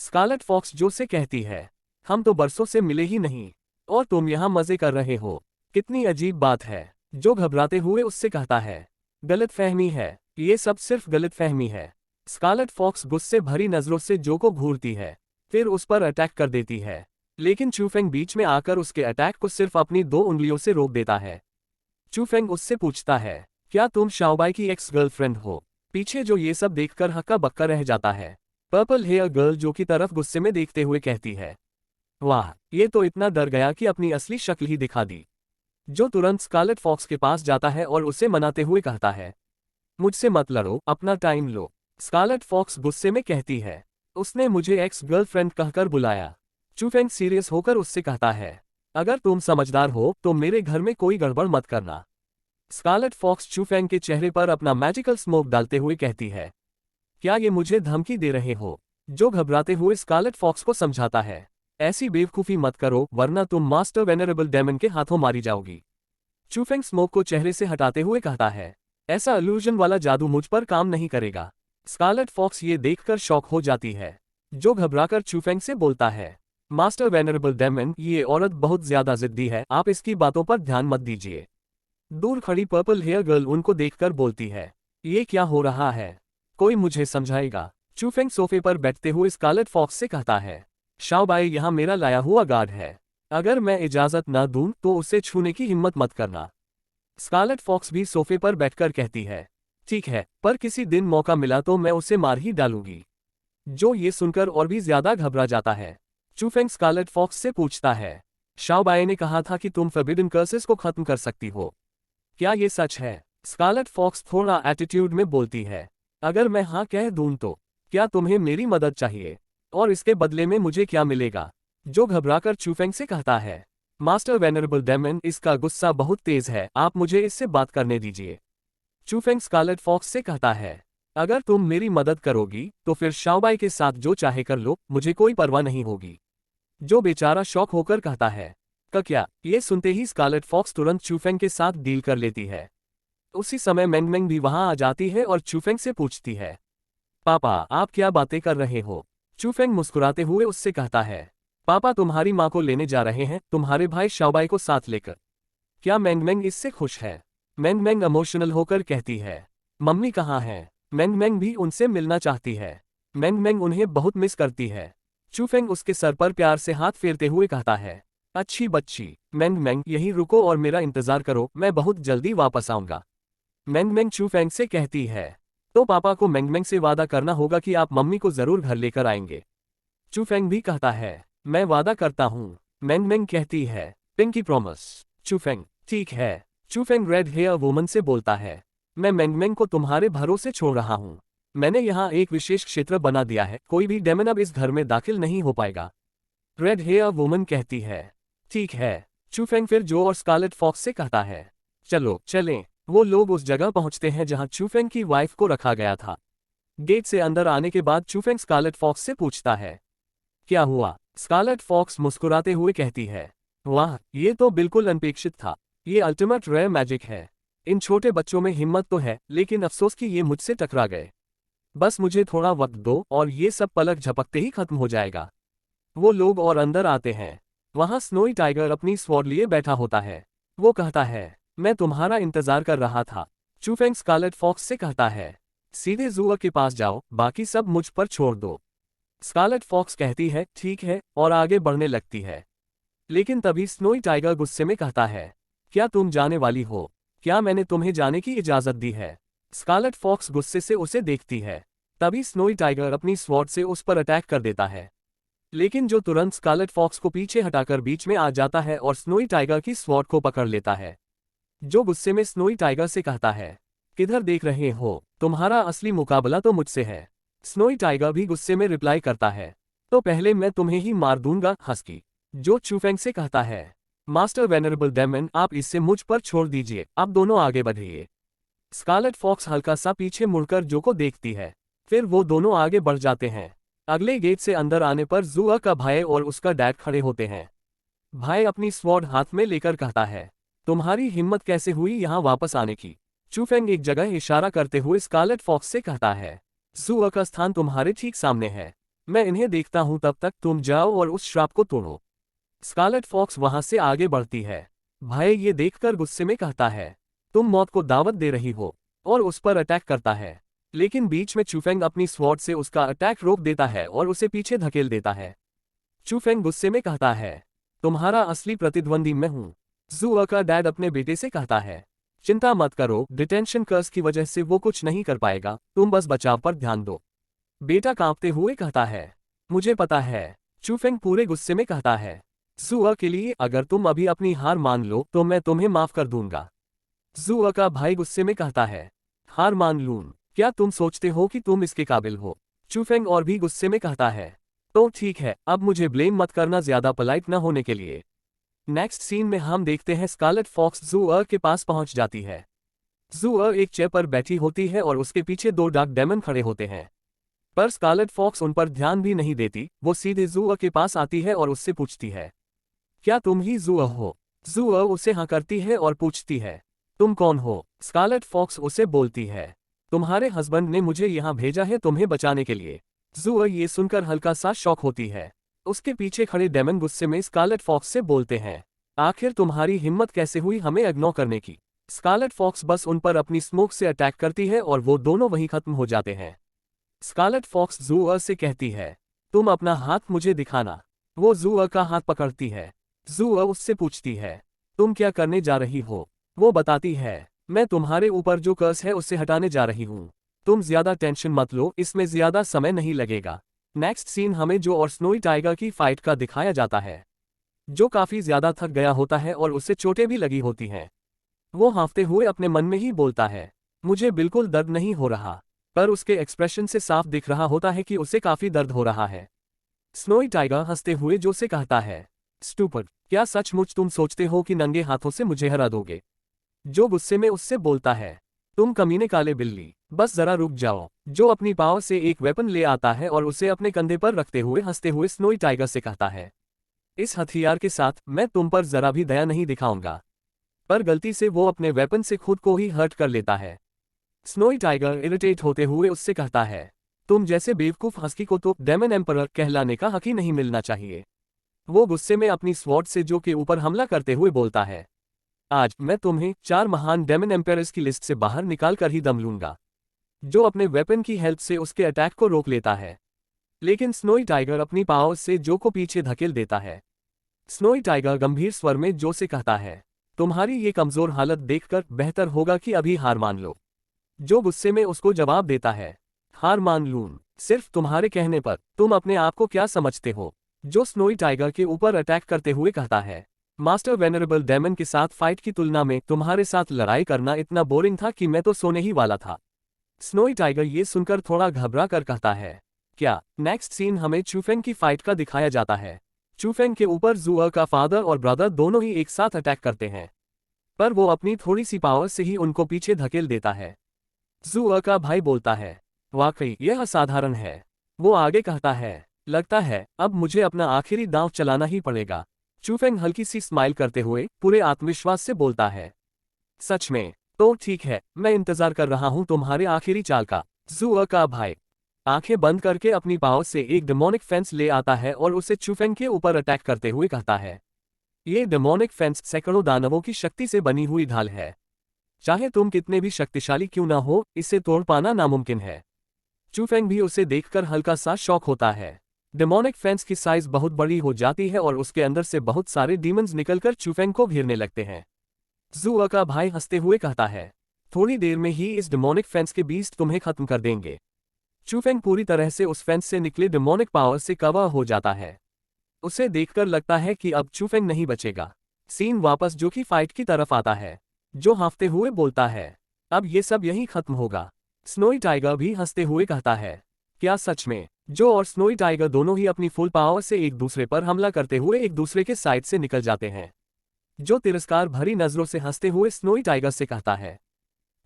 Scarlett fox जो से कहती है, हम तो बरसों से मिले ही नहीं, और तुम यहाँ मजे कर रहे हो, कितनी अजीब बात है। जो घबराते हुए उससे कहता है, गलतफहमी है, ये सब सिर्फ गलतफहमी है। स्कारलेट फॉक्स गुस्से भरी नजरों से जो को घूरती है, फिर उस पर अटैक कर देती है, लेकिन चूफेंग बीच में आकर उसके अटैक को सिर्फ अपनी 2 उंगलियों से रोक देता है। चूफेंग उससे पूछता है, क्या तुम शाओबाई की एक्स गर्लफ्रेंड हो? पीछे जो ये सब देखकर हक्का बक्का रह जाता है। पर्पल हेयर गर्ल जो की तरफ गुस्से में देखते हुए कहती है, वाह, ये तो इतना डर गया कि अपनी असली शक्ल ही दिखा दी। जो तुरंत स्कारलेट फॉक्स के पास जाता है और उसे मनाते हुए कहता है, मुझसे मत लड़ो, अपना टाइम लो। स्कारलेट फॉक्स गुस्से में कहती है, उसने मुझे एक्स गर्लफ्रेंड कहकर बुलाया। चूफेंग सीरियस होकर उससे कहता है, अगर तुम समझदार हो तो मेरे घर में कोई गड़बड़ मत करना। स्कारलेट फॉक्स चूफेंग के चेहरे पर अपना मैजिकल स्मोक डालते हुए कहती है, क्या ये मुझे धमकी दे रहे हो? जो घबराते हुए स्कारलेट फॉक्स को समझाता है, ऐसी बेवकूफ़ी मत करो वरना तुम मास्टर वेनरेबल डेमन के हाथों मारी जाओगी। चूफेंग स्मोक को चेहरे से हटाते हुए कहता है, ऐसा इल्यूजन वाला जादू मुझ पर काम नहीं करेगा। स्कारलेट फॉक्स ये देखकर शॉक हो जाती है। जो घबराकर चूफेंग से बोलता है, मास्टर वेनरेबल डेमन, ये औरत बहुत ज्यादा जिद्दी है, आप इसकी बातों पर ध्यान मत दीजिए। दूर खड़ी पर्पल हेयर गर्ल उनको देखकर बोलती है, ये क्या हो रहा है, कोई मुझे समझाएगा। चूफेंग सोफे पर बैठते हुए स्कारलेट फॉक्स से कहता है, शाओबाई यहाँ मेरा लाया हुआ गार्ड है, अगर मैं इजाजत न दूं तो उसे छूने की हिम्मत मत करना। स्कारलेट फॉक्स भी सोफे पर बैठकर कहती है, ठीक है, पर किसी दिन मौका मिला तो मैं उसे मार ही डालूंगी। जो ये सुनकर और भी ज्यादा घबरा जाता है। चूफेंग स्कारलेट फॉक्स से पूछता है, शाओबाई ने कहा था कि तुम फॉरबिडन कर्सेस को खत्म कर सकती हो, क्या ये सच है? स्कारलेट फॉक्स थोड़ा एटीट्यूड में बोलती है, अगर मैं हाँ कह दूं तो क्या तुम्हें मेरी मदद चाहिए, और इसके बदले में मुझे क्या मिलेगा? जो घबराकर चूफेंग से कहता है, मास्टर वेनरेबल डेमन, इसका गुस्सा बहुत तेज है, आप मुझे इससे बात करने दीजिए। चूफेंग स्कारलेट फॉक्स से कहता है, अगर तुम मेरी मदद करोगी तो फिर शाओबाई के साथ जो चाहे कर लो, मुझे कोई परवाह नहीं होगी। जो बेचारा शॉक होकर कहता है, क्या? ये सुनते ही स्कारलेट फॉक्स तुरंत चूफेंग के साथ डील कर लेती है। उसी समय मेंगमेंग भी वहां आ जाती है और चूफेंग से पूछती है, पापा आप क्या बातें कर रहे हो? चूफेंग मुस्कुराते हुए उससे कहता है, पापा तुम्हारी माँ को लेने जा रहे हैं, तुम्हारे भाई शाओबाई को साथ लेकर। क्या मेंगमेंग इससे खुश है? मेंगमेंग इमोशनल होकर कहती है, मम्मी कहाँ है? मेंगमेंग भी उनसे मिलना चाहती है। मेंगमेंग उन्हें बहुत मिस करती है। चूफेंग उसके सर पर प्यार से हाथ फेरते हुए कहता है, अच्छी बच्ची, मेंगमेंग यहीं रुको और मेरा इंतजार करो, मैं बहुत जल्दी वापस आऊंगा। मेंगमेंग चूफेंग से कहती है, तो पापा को मेंगमेंग से वादा करना होगा कि आप मम्मी को जरूर घर लेकर आएंगे। चूफेंग भी कहता है, मैं वादा करता हूँ। मेंगमेंग कहती है, पिंकी प्रॉमिस। चूफेंग, ठीक है। चूफेंग रेड हेयर वुमन से बोलता है, मैं मेंगमेंग को तुम्हारे भरोसे छोड़ रहा हूँ। मैंने यहाँ एक विशेष क्षेत्र बना दिया है, कोई भी डेमन अब इस घर में दाखिल नहीं हो पाएगा। रेड हेयर वुमन कहती है, ठीक है। चूफेंग फिर जो और स्कारलेट फॉक्स से कहता है, चलो चलें। वो लोग उस जगह पहुंचते हैं जहां चूफेंग की वाइफ को रखा गया था। गेट से अंदर आने के बाद चूफेंग स्कारलेट फॉक्स से पूछता है, क्या हुआ? स्कारलेट फॉक्स मुस्कुराते हुए कहती है, वाह, ये तो बिल्कुल अनपेक्षित था। ये अल्टीमेट रेयर मैजिक है। इन छोटे बच्चों में हिम्मत तो है, लेकिन अफसोस कि ये मुझसे टकरा गए। बस मुझे थोड़ा वक्त दो और ये सब पलक झपकते ही खत्म हो जाएगा। वो लोग और अंदर आते हैं। वहां स्नोई टाइगर अपनी स्वॉर्ड लिए बैठा होता है। वो कहता है, मैं तुम्हारा इंतजार कर रहा था। चूफेंग स्कारलेट फॉक्स से कहता है, सीधे ज़ूअर के पास जाओ, बाकी सब मुझ पर छोड़ दो। स्कारलेट फॉक्स कहती है, ठीक है, और आगे बढ़ने लगती है। लेकिन तभी स्नोई टाइगर गुस्से में कहता है, क्या तुम जाने वाली हो? क्या मैंने तुम्हें जाने की इजाजत दी है? स्कारलेट फॉक्स गुस्से से उसे देखती है। तभी स्नोई टाइगर अपनी स्वॉर्ड से उस पर अटैक कर देता है, लेकिन जो तुरंत स्कारलेट फॉक्स को पीछे हटाकर बीच में आ जाता है और स्नोई टाइगर की स्वॉर्ड को पकड़ लेता है। जो गुस्से में स्नोई टाइगर से कहता है, किधर देख रहे हो, तुम्हारा असली मुकाबला तो मुझसे है। स्नोई टाइगर भी गुस्से में रिप्लाई करता है, तो पहले मैं तुम्हें ही मार दूंगा, हंसकी। जो चूफेंग से कहता है, मास्टर वेनरेबल डेमन, आप इससे मुझ पर छोड़ दीजिए, आप दोनों आगे बढ़िए। स्कारलेट फॉक्स हल्का सा पीछे मुड़कर जो को देखती है, फिर वो दोनों आगे बढ़ जाते हैं। अगले गेट से अंदर आने पर ज़ूअर का भाई और उसका डैड खड़े होते हैं। भाई अपनी स्वॉर्ड हाथ में लेकर कहता है, तुम्हारी हिम्मत कैसे हुई यहाँ वापस आने की? चूफेंग एक जगह इशारा करते हुए स्कारलेट फॉक्स से कहता है, ज़ूअर का स्थान तुम्हारे ठीक सामने है। मैं इन्हें देखता हूं, तब तक तुम जाओ और उस श्राप को तोड़ो। स्कारलेट फॉक्स वहां से आगे बढ़ती है। भाई ये देखकर गुस्से में कहता है, तुम मौत को दावत दे रही हो, और उस पर अटैक करता है। लेकिन बीच में चूफेंग अपनी स्वॉर्ड से उसका अटैक रोक देता है और उसे पीछे धकेल देता है। चूफेंग गुस्से में कहता है, तुम्हारा असली प्रतिद्वंदी मैं हूं। जुआ का डैड अपने बेटे से कहता है, चिंता मत करो, डिटेंशन कर्स की वजह से वो कुछ नहीं कर पाएगा, तुम बस बचाव पर ध्यान दो। बेटा कांपते हुए कहता है, मुझे पता है। चूफेंग पूरे गुस्से में कहता है, जुआ के लिए अगर तुम अभी अपनी हार मान लो तो मैं तुम्हें माफ कर दूंगा। जुआ का भाई गुस्से में कहता है, हार मान लूं? क्या तुम सोचते हो कि तुम इसके काबिल हो? चूफेंग और भी गुस्से में कहता है, तो ठीक है, अब मुझे ब्लेम मत करना ज्यादा पोलाइट न होने के लिए। नेक्स्ट सीन में हम देखते हैं स्कारलेट फॉक्स जुआ के पास पहुंच जाती है। जुआ एक चेयर पर बैठी होती है और उसके पीछे दो डार्क डेमन खड़े होते हैं। पर स्कारलेट फॉक्स उन पर ध्यान भी नहीं देती, वो सीधे जुआ के पास आती है और उससे पूछती है, क्या तुम ही जुआ हो? जुआ उसे हाँ करती है और पूछती है, तुम कौन हो? स्कारलेट फॉक्स उसे बोलती है, तुम्हारे हस्बैंड ने मुझे यहाँ भेजा है तुम्हें बचाने के लिए। जुआ ये सुनकर हल्का सा शॉक होती है। उसके पीछे खड़े डेमन गुस्से में स्कारलेट फॉक्स से बोलते हैं, आखिर तुम्हारी हिम्मत कैसे हुई हमें इग्नोर करने की? स्कारलेट फॉक्स बस उन पर अपनी स्मोक से अटैक करती है और वो दोनों वहीं खत्म हो जाते हैं। स्कारलेट फॉक्स जुआ से कहती है, तुम अपना हाथ मुझे दिखाना। वो जुआ का हाथ पकड़ती है। जुआ उससे पूछती है, तुम क्या करने जा रही हो? वो बताती है, मैं तुम्हारे ऊपर जो कर्स है उससे हटाने जा रही हूँ। तुम ज्यादा टेंशन मत लो, इसमें ज्यादा समय नहीं लगेगा। नेक्स्ट सीन हमें जो और स्नोई टाइगर की फाइट का दिखाया जाता है। जो काफी ज्यादा थक गया होता है और उससे चोटें भी लगी होती हैं। वो हाँफते हुए अपने मन में ही बोलता है, मुझे बिल्कुल दर्द नहीं हो रहा। पर उसके एक्सप्रेशन से साफ दिख रहा होता है कि उसे काफी दर्द हो रहा है। स्नोई टाइगर हंसते हुए जो से कहता है, स्टूपिड, क्या सचमुच तुम सोचते हो कि नंगे हाथों से मुझे हरा दोगे? जो गुस्से में उससे बोलता है, तुम कमीने काले बिल्ली, बस जरा रुक जाओ। जो अपनी पाव से एक वेपन ले आता है और उसे अपने कंधे पर रखते हुए हंसते हुए स्नोई टाइगर से कहता है, इस हथियार के साथ मैं तुम पर जरा भी दया नहीं दिखाऊंगा। पर गलती से वो अपने वेपन से खुद को ही हर्ट कर लेता है। स्नोई टाइगर इरिटेट होते हुए उससे कहता है, तुम जैसे बेवकूफ हस्की को तो डेमन एम्परर कहलाने का हक ही नहीं मिलना चाहिए। वो गुस्से में अपनी स्वॉर्ड से जो के ऊपर हमला करते हुए बोलता है, आज मैं तुम्हें 4 महान डेमन एम्पायर्स की लिस्ट से बाहर निकाल कर ही दम लूंगा। जो अपने वेपन की हेल्प से उसके अटैक को रोक लेता है। लेकिन स्नोई टाइगर अपनी पावर से जो को पीछे धकेल देता है। स्नोई टाइगर गंभीर स्वर में जो से कहता है, तुम्हारी ये कमजोर हालत देखकर बेहतर होगा कि अभी हार मान लो। जो गुस्से में उसको जवाब देता है, हार मान लूं? सिर्फ तुम्हारे कहने पर, तुम अपने आप को क्या समझते हो? जो स्नोई टाइगर के ऊपर अटैक करते हुए कहता है, मास्टर वेनरेबल डेमन के साथ फाइट की तुलना में तुम्हारे साथ लड़ाई करना इतना बोरिंग था कि मैं तो सोने ही वाला था। स्नोई टाइगर ये सुनकर थोड़ा घबरा कर कहता है, क्या? नेक्स्ट सीन हमें चूफेंग की फाइट का दिखाया जाता है। चूफेंग के ऊपर जुआ का फादर और ब्रदर दोनों ही एक साथ अटैक करते हैं। पर वो अपनी थोड़ी सी पावर से ही उनको पीछे धकेल देता है। जुआ का भाई बोलता है, वाकई यह असाधारण है। वो आगे कहता है, लगता है अब मुझे अपना आखिरी दांव चलाना ही पड़ेगा। चूफेंग हल्की सी स्माइल करते हुए पूरे आत्मविश्वास से बोलता है, सच में? तो ठीक है, मैं इंतजार कर रहा हूं तुम्हारे आखिरी चाल का। जुआ का भाई आंखें बंद करके अपनी पावर से एक डेमोनिक फेंस ले आता है और उसे चूफेंग के ऊपर अटैक करते हुए कहता है, ये डेमोनिक फेंस सैकड़ों दानवों की शक्ति से बनी हुई ढाल है। चाहे तुम कितने भी शक्तिशाली क्यों ना हो, इसे तोड़ पाना नामुमकिन है। चूफेंग भी उसे देखकर हल्का सा शॉक होता है। डेमोनिक फेंस की साइज बहुत बड़ी हो जाती है और उसके अंदर से बहुत सारे डीमंस निकलकर चूफेंग को घेरने लगते हैं। जुआ का भाई हंसते हुए कहता है, थोड़ी देर में ही इस डेमोनिक फेंस के बीस्ट तुम्हें खत्म कर देंगे। चूफेंग पूरी तरह से उस फेंस से निकले डेमोनिक पावर से कवर हो जाता है। उसे देखकर लगता है कि अब चूफेंग नहीं बचेगा। सीन वापस जो की फाइट की तरफ आता है। जो हाँफते हुए बोलता है, अब ये सब यहीं खत्म होगा। स्नोई टाइगर भी हंसते हुए कहता है, क्या सच में? जो और स्नोई टाइगर दोनों ही अपनी फुल पावर से एक दूसरे पर हमला करते हुए एक दूसरे के साइड से निकल जाते हैं। जो तिरस्कार भरी नजरों से हंसते हुए स्नोई टाइगर से कहता है,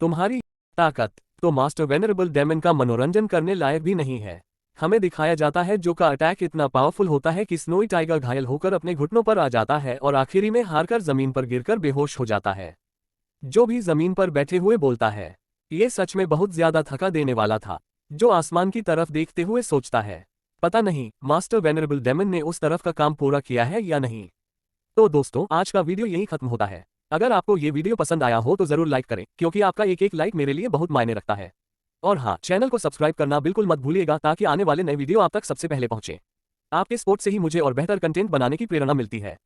तुम्हारी ताकत तो मास्टर वेनरेबल डेमन का मनोरंजन करने लायक भी नहीं है। हमें दिखाया जाता है जो का अटैक इतना पावरफुल होता है कि स्नोई टाइगर घायल होकर अपने घुटनों पर आ जाता है और आखिरी में हारकर जमीन पर गिरकर बेहोश हो जाता है। जो भी जमीन पर बैठे हुए बोलता है, ये सच में बहुत ज्यादा थका देने वाला था। जो आसमान की तरफ देखते हुए सोचता है, पता नहीं मास्टर वेनरेबल डेमन ने उस तरफ का काम पूरा किया है या नहीं। तो दोस्तों आज का वीडियो यही खत्म होता है। अगर आपको ये वीडियो पसंद आया हो तो जरूर लाइक करें, क्योंकि आपका एक एक लाइक मेरे लिए बहुत मायने रखता है। और हाँ, चैनल को सब्सक्राइब करना बिल्कुल मत भूलिएगा, ताकि आने वाले नए वीडियो आप तक सबसे पहले पहुंचे। आपके सपोर्ट से ही मुझे और बेहतर कंटेंट बनाने की प्रेरणा मिलती है।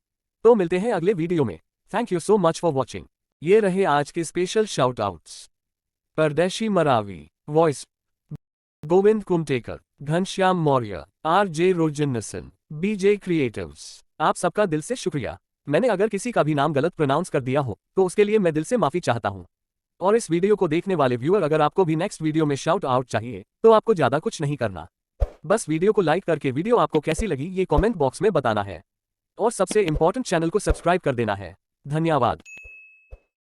तो मिलते हैं अगले वीडियो में। Thank you so much for watching. ये रहे आज के special shout outs. Pardeshi Maravi voice Govind Kumtekar, Ghanshyam Maurya, RJ रोजन्नसन, BJ क्रिएटिव्स। आप सबका दिल से शुक्रिया। मैंने अगर किसी का भी नाम गलत प्रोनाउंस कर दिया हो तो उसके लिए मैं दिल से माफी चाहता हूँ। और इस वीडियो को देखने वाले व्यूअर, अगर आपको भी नेक्स्ट वीडियो में शाउट आउट चाहिए तो आपको ज्यादा कुछ नहीं करना, बस वीडियो को लाइक करके वीडियो आपको कैसी लगी ये कमेंट बॉक्स में बताना है। और सबसे इंपॉर्टेंट, चैनल को सब्सक्राइब कर देना है। धन्यवाद।